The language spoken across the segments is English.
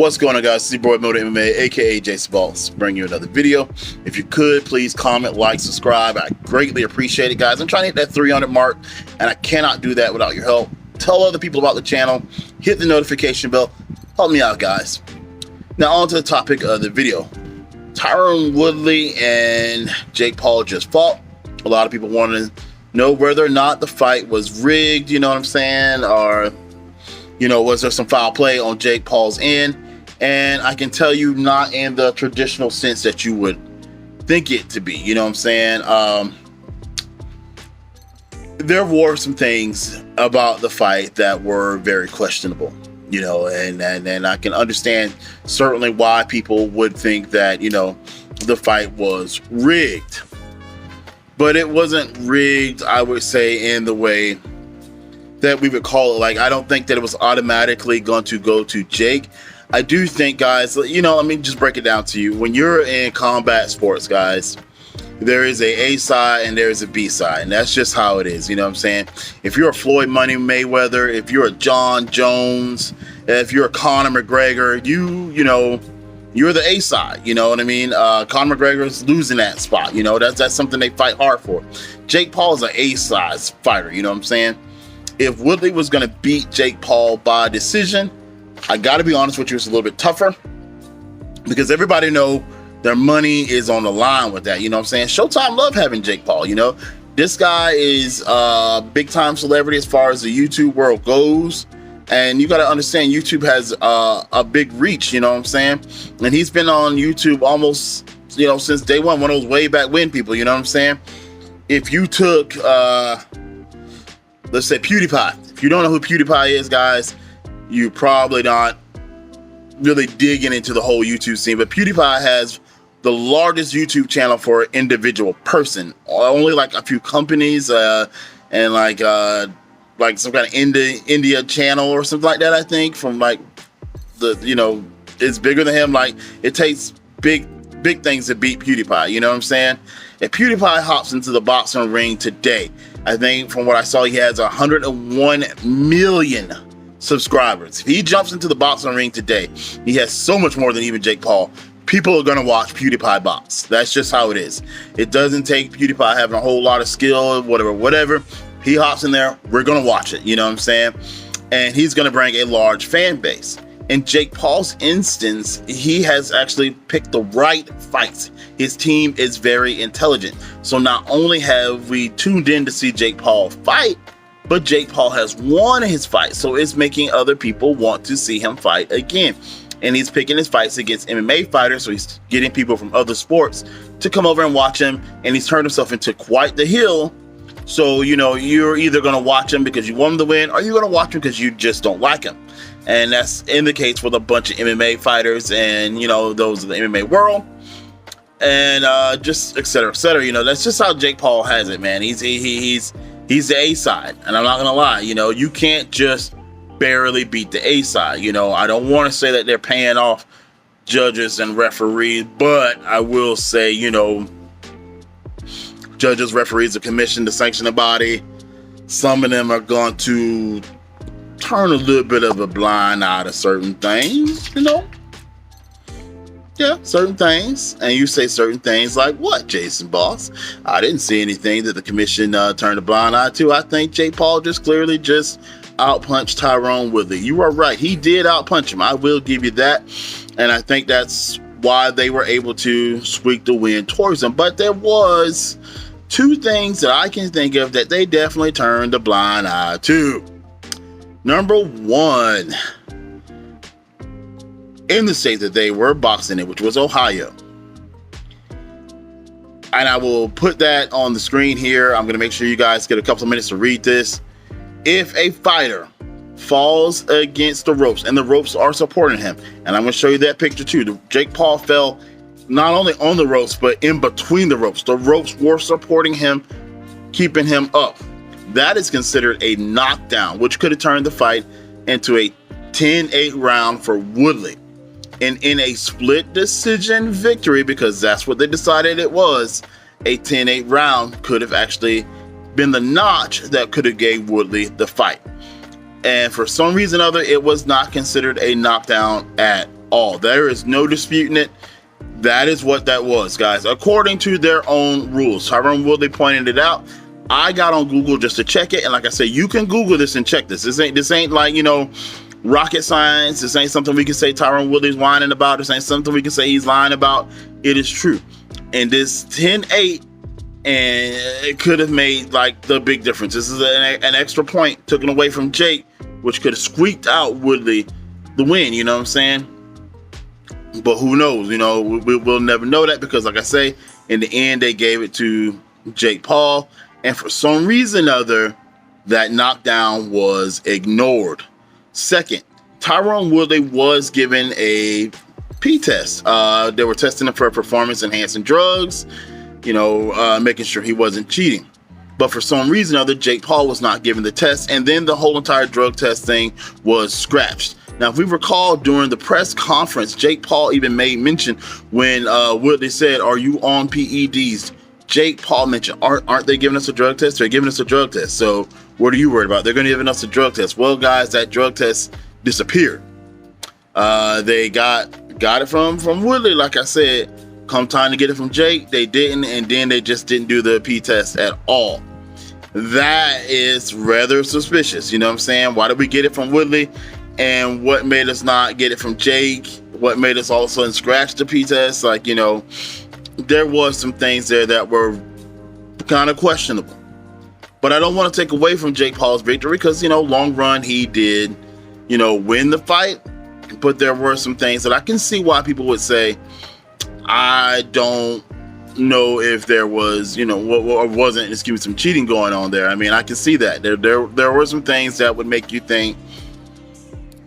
What's going on, guys? It's your boy Moto MMA, aka Jason Balls, bringing you another video. If you could, please comment, like, subscribe. I greatly appreciate it, guys. I'm trying to hit that 300 mark, and I cannot do that without your help. Tell other people about the channel, hit the notification bell, help me out, guys. Now on to the topic of the video. Tyron Woodley and Jake Paul just fought. A lot of people want to know whether or not the fight was rigged, you know what I'm saying, or was there some foul play on Jake Paul's end? And I can tell you, not in the traditional sense that you would think it to be, you know what I'm saying? There were some things about the fight that were very questionable, and I can understand certainly why people would think that, the fight was rigged. But it wasn't rigged, I would say, in the way that we would call it. Like, I don't think that it was automatically going to go to Jake. I do think, guys, let me just break it down to you. When you're in combat sports, guys, there is a side and there is a B side, and that's just how it is, you know what I'm saying? If you're a Floyd Money Mayweather, if you're a John Jones, if you're a Conor McGregor, you're the A side, you know what I mean? Conor McGregor is losing that spot, that's something they fight hard for. Jake Paul is an A side fighter, you know what I'm saying? If Woodley was going to beat Jake Paul by decision, I got to be honest with you, it's a little bit tougher because everybody know their money is on the line with that. You know what I'm saying? Showtime love having Jake Paul. This guy is a big time celebrity as far as the YouTube world goes. And you got to understand, YouTube has a big reach, you know what I'm saying? And he's been on YouTube almost, since day one of those way back when people, you know what I'm saying? If you took, let's say PewDiePie. If you don't know who PewDiePie is, guys, you probably not really digging into the whole YouTube scene, but PewDiePie has the largest YouTube channel for an individual person. Only like a few companies and like some kind of India channel or something like that, I think, from like it's bigger than him. Like, it takes big things to beat PewDiePie, you know what I'm saying? If PewDiePie hops into the boxing ring today, I think from what I saw, he has 101 million subscribers. If he jumps into the boxing ring today, he has so much more than even Jake Paul. People are going to watch PewDiePie box. That's just how it is. It doesn't take PewDiePie having a whole lot of skill, whatever. He hops in there, we're going to watch it, you know what I'm saying? And he's going to bring a large fan base. In Jake Paul's instance, he has actually picked the right fights. His team is very intelligent. So not only have we tuned in to see Jake Paul fight, but Jake Paul has won his fight. So it's making other people want to see him fight again. And he's picking his fights against MMA fighters. So he's getting people from other sports to come over and watch him. And he's turned himself into quite the heel. So, you're either going to watch him because you want him to win, or you're going to watch him because you just don't like him. And that's indicates with a bunch of MMA fighters and, those of the MMA world. And just et cetera, et cetera. That's just how Jake Paul has it, man. He's the A side. And I'm not going to lie, you can't just barely beat the A side. I don't want to say that they're paying off judges and referees, but I will say, judges, referees, the commission, the sanctioning body, some of them are going to turn a little bit of a blind eye to certain things, Yeah, certain things. And you say certain things like what, Jason Boss? I didn't see anything that the commission turned a blind eye to. I think Jake Paul clearly outpunched Tyron Woodley. You are right. He did outpunch him. I will give you that. And I think that's why they were able to squeak the win towards him. But there was two things that I can think of that they definitely turned a blind eye to. Number one, in the state that they were boxing in, which was Ohio. And I will put that on the screen here. I'm going to make sure you guys get a couple of minutes to read this. If a fighter falls against the ropes, and the ropes are supporting him, and I'm going to show you that picture too. Jake Paul fell not only on the ropes, but in between the ropes. The ropes were supporting him, keeping him up. That is considered a knockdown, which could have turned the fight into a 10-8 round for Woodley. And in a split decision victory, because that's what they decided it was, a 10-8 round could have actually been the notch that could have gave Woodley the fight. And for some reason or other, it was not considered a knockdown at all. There is no disputing it. That is what that was, guys, according to their own rules. Tyron Woodley pointed it out. I got on Google just to check it, and like I said, you can Google this and check this. This ain't like, rocket science. This ain't something we can say Tyron Woodley's whining about. This ain't something we can say he's lying about. It is true. And this 10-8, and it could have made like the big difference. This is an extra point taken away from Jake, which could have squeaked out Woodley the win. You know what I'm saying? But who knows? We'll never know that, because like I say, in the end, they gave it to Jake Paul. And for some reason or other, that knockdown was ignored. Second, Tyron Woodley was given a P-test. They were testing him for performance-enhancing drugs, making sure he wasn't cheating. But for some reason or other, Jake Paul was not given the test, and then the whole entire drug test thing was scratched. Now, if we recall, during the press conference, Jake Paul even made mention when Woodley said, "Are you on PEDs?" Jake Paul mentioned, aren't they giving us a drug test? They're giving us a drug test. So what are you worried about? They're going to give us a drug test. Well, guys, that drug test disappeared. They got it from Woodley, like I said. Come time to get it from Jake, they didn't, and then they just didn't do the P test at all. That is rather suspicious. You know what I'm saying? Why did we get it from Woodley? And what made us not get it from Jake? What made us all of a sudden scratch the P test? There was some things there that were kind of questionable. But I don't want to take away from Jake Paul's victory, because, long run, he did, win the fight. But there were some things that I can see why people would say, I don't know if there was, or wasn't, some cheating going on there. I mean, I can see that. There were some things that would make you think,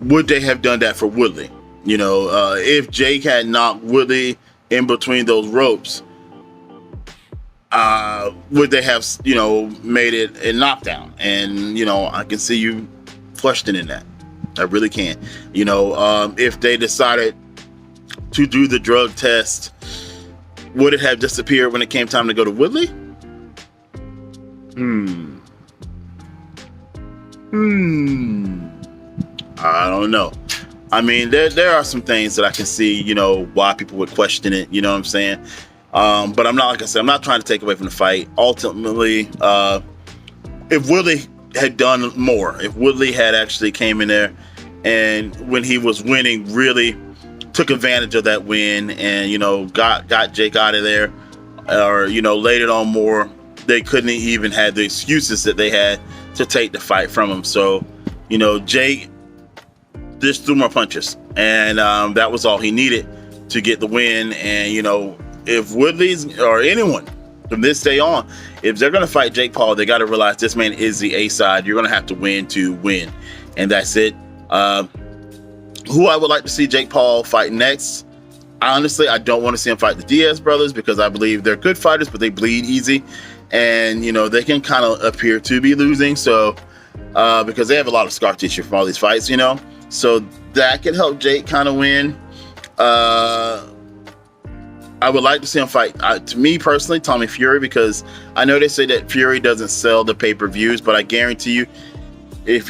would they have done that for Woodley? If Jake had knocked Woodley in between those ropes, would they have, made it a knockdown? And, I can see you questioning that. I really can. If they decided to do the drug test, would it have disappeared when it came time to go to Woodley? I don't know. I mean, there are some things that I can see, why people would question it. You know what I'm saying? But I'm not, like I said, I'm not trying to take away from the fight. Ultimately, if Woodley had done more, if Woodley had actually came in there and when he was winning, really took advantage of that win and, got Jake out of there, or, laid it on more, they couldn't even have the excuses that they had to take the fight from him. So, Jake just threw more punches, and that was all he needed to get the win. And, if Woodley's or anyone from this day on, if they're going to fight Jake Paul, they got to realize this man is the A side. You're going to have to win to win. And that's it. Who I would like to see Jake Paul fight next? Honestly, I don't want to see him fight the Diaz brothers, because I believe they're good fighters, but they bleed easy. And, they can kind of appear to be losing. So, because they have a lot of scar tissue from all these fights, So that can help Jake kind of win. I would like to see him fight, to me personally, Tommy Fury, because I know they say that Fury doesn't sell the pay-per-views, but I guarantee you, if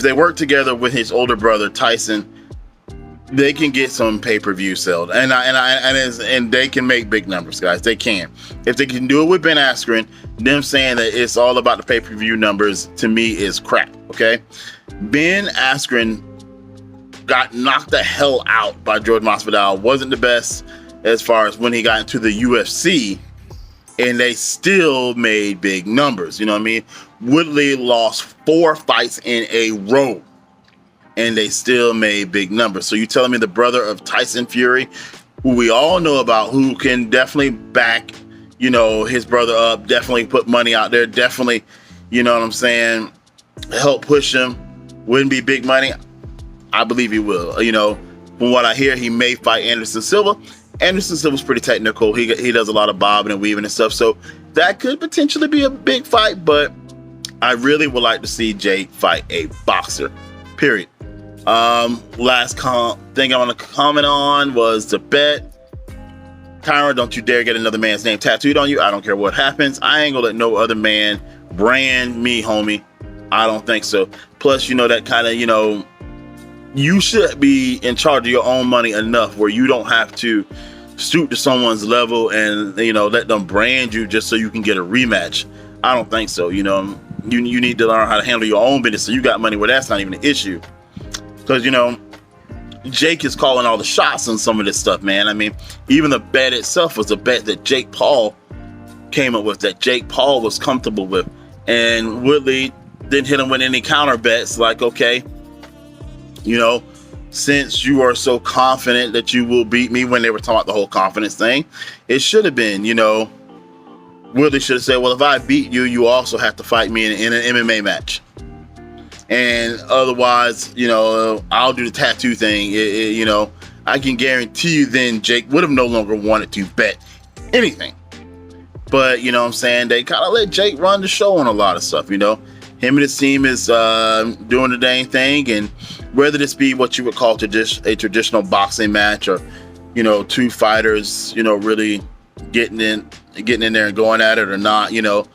they work together with his older brother Tyson, they can get some pay-per-view sold, and they can make big numbers, guys. They can. If they can do it with Ben Askren, them saying that it's all about the pay-per-view numbers, to me, is crap. Okay, Ben Askren got knocked the hell out by Jordan Masvidal. Wasn't the best as far as when he got into the UFC, and they still made big numbers. You know what I mean? Woodley lost 4 fights in a row, and they still made big numbers. So you telling me the brother of Tyson Fury, who we all know about, who can definitely back, his brother up, definitely put money out there, definitely, what I'm saying, help push him, wouldn't be big money? I believe he will. From what I hear, he may fight Anderson Silva. Anderson Silva's pretty technical. He does a lot of bobbing and weaving and stuff. So that could potentially be a big fight, but I really would like to see Jake fight a boxer, period. Last thing I want to comment on was the bet. Tyron, don't you dare get another man's name tattooed on you. I don't care what happens. I ain't gonna let no other man brand me, homie. I don't think so. Plus, that kind of, you should be in charge of your own money enough where you don't have to stoop to someone's level and, you know, let them brand you just so you can get a rematch. I don't think so. You know, you need to learn how to handle your own business so you got money where that's not even an issue. Because, you know, Jake is calling all the shots on some of this stuff, man. I mean, even the bet itself was a bet that Jake Paul came up with, that Jake Paul was comfortable with. And Woodley didn't hit him with any counter bets like, okay, you know, since you are so confident that you will beat me, when they were talking about the whole confidence thing, it should have been, you know, Woodley should have said, well, if I beat you, you also have to fight me in an MMA match. And otherwise, you know, I'll do the tattoo thing. You know, I can guarantee you then Jake would have no longer wanted to bet anything. But, you know what I'm saying, they kind of let Jake run the show on a lot of stuff, you know. Him and his team is doing the dang thing. And whether this be what you would call a traditional boxing match, or, you know, two fighters, you know, really getting in there and going at it or not, you know,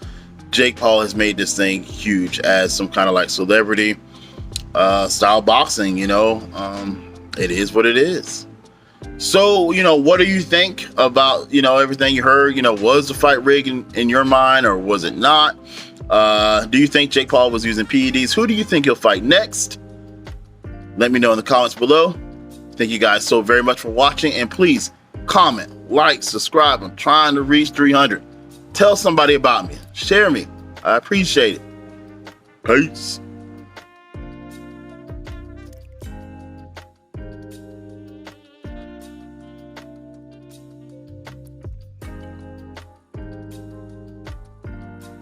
Jake Paul has made this thing huge as some kind of like celebrity style boxing, you know. It is what it is. So, you know, what do you think about, you know, everything you heard? You know, was the fight rigged in your mind, or was it not? Do you think Jake Paul was using PEDs? Who do you think he'll fight next? Let me know in the comments below. Thank you guys so very much for watching, and please comment, like, subscribe. I'm trying to reach 300. Tell somebody about me. Share me. I appreciate it. Peace.